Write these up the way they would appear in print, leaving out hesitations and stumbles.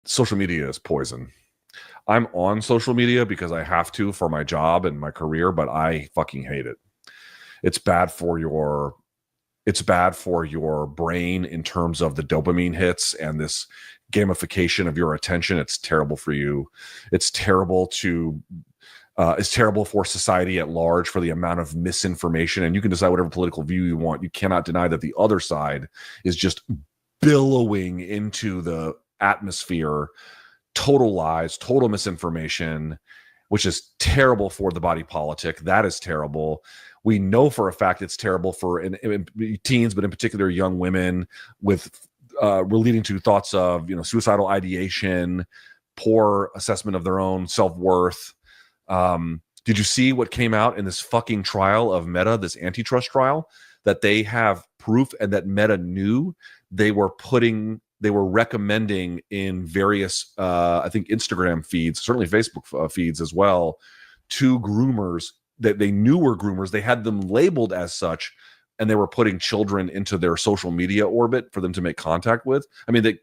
social media is poison. I'm on social media because I have to for my job and my career, but I fucking hate it. It's bad for your brain in terms of the dopamine hits and this gamification of your attention. It's terrible for you. It's terrible for society at large for the amount of misinformation. And you can decide whatever political view you want. You cannot deny that the other side is just billowing into the atmosphere total lies, total misinformation, which is terrible for the body politic. That is terrible. We know for a fact it's terrible for teens, but in particular young women, with leading to thoughts of suicidal ideation, poor assessment of their own self-worth. Did you see what came out in this fucking trial of Meta, this antitrust trial, that they have proof and that Meta knew they were recommending in various, I think, Instagram feeds, certainly Facebook feeds as well, to groomers that they knew were groomers. They had them labeled as such, and they were putting children into their social media orbit for them to make contact with. I mean, they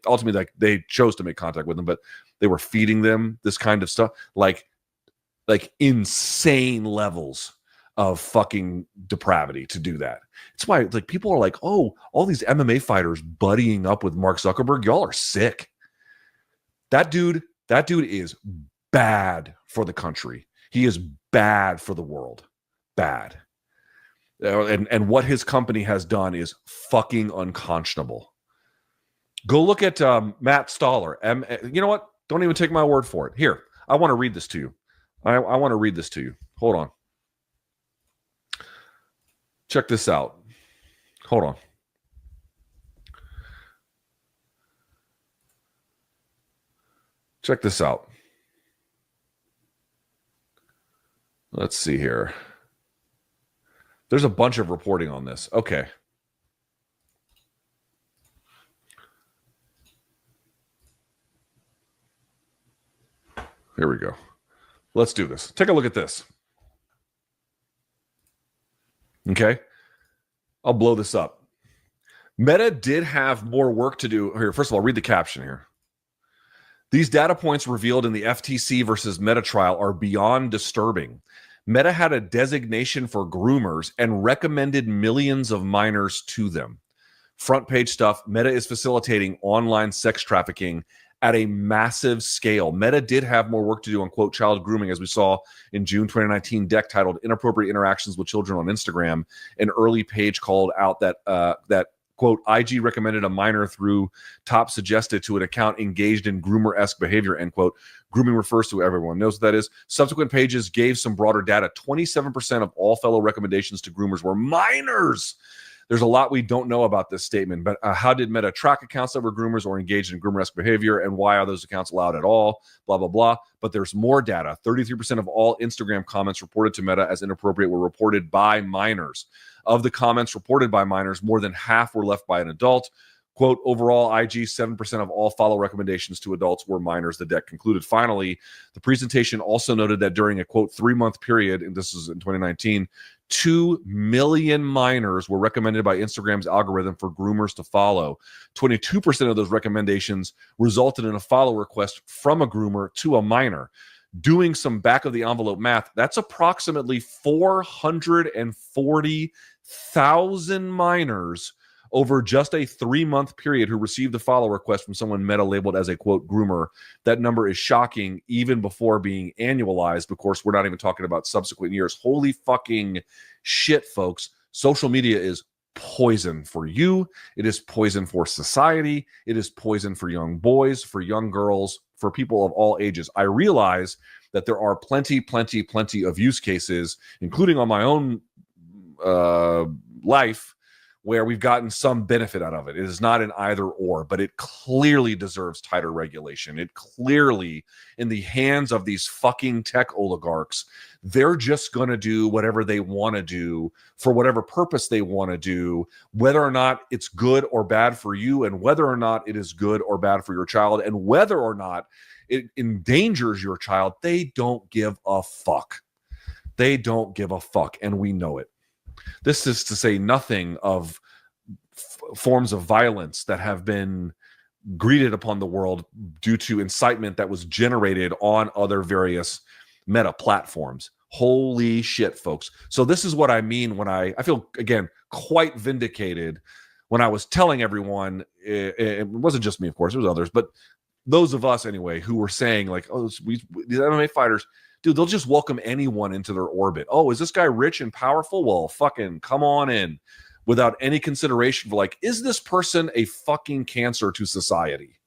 chose to make contact with them, but they were feeding them this kind of stuff, like insane levels of fucking depravity to do that. It's why people are like, oh, all these MMA fighters buddying up with Mark Zuckerberg, y'all are sick. That dude is bad for the country. He is bad for the world. Bad. And what his company has done is fucking unconscionable. Go look at Matt Stoller. You know what? Don't even take my word for it. Here, I want to read this to you. I want to read this to you. Hold on. Check this out. Hold on. Check this out. Let's see here. There's a bunch of reporting on this. Okay. Here we go. Let's do this. Take a look at this. Okay. I'll blow this up. Meta did have more work to do. Here, first of all, read the caption here. These data points revealed in the FTC versus Meta trial are beyond disturbing. Meta had a designation for groomers and recommended millions of minors to them. Front page stuff. Meta is facilitating online sex trafficking at a massive scale. Meta did have more work to do on, quote, child grooming, as we saw in June 2019 deck titled Inappropriate Interactions with Children on Instagram. An early page called out that quote, IG recommended a minor through top suggested to an account engaged in groomer-esque behavior, end quote. Grooming refers to, everyone knows what that is. Subsequent pages gave some broader data. 27% of all fellow recommendations to groomers were minors. There's a lot we don't know about this statement, but how did Meta track accounts that were groomers or engaged in groomer-esque behavior, and why are those accounts allowed at all? Blah, blah, blah. But there's more data. 33% of all Instagram comments reported to Meta as inappropriate were reported by minors. Of the comments reported by minors, more than half were left by an adult. Quote, overall, IG, 7% of all follow recommendations to adults were minors, the deck concluded. Finally, the presentation also noted that during a, quote, 3-month period, and this is in 2019, 2 million minors were recommended by Instagram's algorithm for groomers to follow. 22% of those recommendations resulted in a follow request from a groomer to a minor. Doing some back-of-the-envelope math, that's approximately 440,000 minors over just a 3-month period who received a follow request from someone Meta labeled as a, quote, groomer. That number is shocking even before being annualized. Of course, we're not even talking about subsequent years. Holy fucking shit, folks. Social media is poison for you. It is poison for society. It is poison for young boys, for young girls, for people of all ages. I realize that there are plenty of use cases, including on my own life, where we've gotten some benefit out of it. It is not an either or, but it clearly deserves tighter regulation. It clearly, in the hands of these fucking tech oligarchs, they're just going to do whatever they want to do for whatever purpose they want to do, whether or not it's good or bad for you, and whether or not it is good or bad for your child, and whether or not it endangers your child. They don't give a fuck. They don't give a fuck, and we know it. This is to say nothing of forms of violence that have been greeted upon the world due to incitement that was generated on other various meta platforms. Holy shit, folks. So this is what I mean when I feel, again, quite vindicated when I was telling everyone, it wasn't just me, of course, it was others, but those of us anyway, who were saying like, oh, these MMA fighters, dude, they'll just welcome anyone into their orbit. Oh, is this guy rich and powerful? Well, fucking come on in, without any consideration for like, is this person a fucking cancer to society?